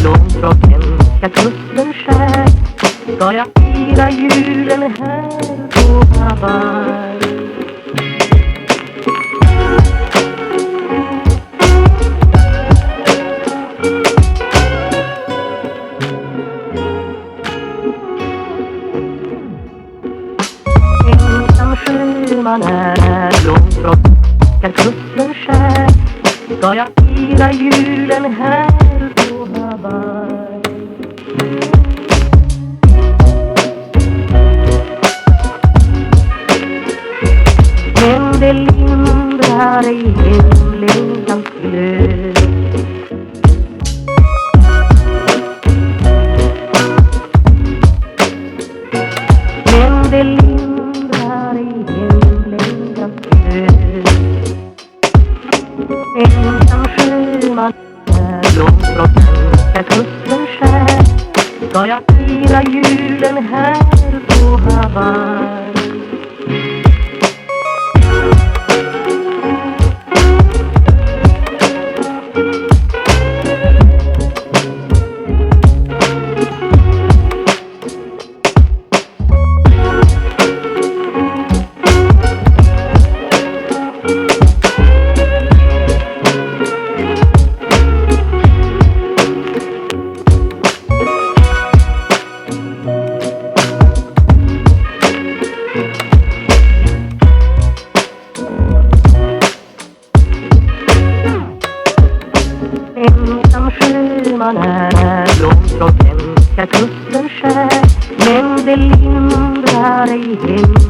Långt från hemska kusten skär ska jag fira julen här på Hawaii. Ensam sjöman är långt från hemska kusten skär ska jag fira julen här på Hawaii. Men det lindrar ej hemlängtans glöd. Men det lindrar ej hemlängtans glöd. Ensam sjöman är långt från hemska kusten skär ska jag fira julen här på Hawaii. Ensam sjöman är långt från hemska kusten skär men det lindrar ej hem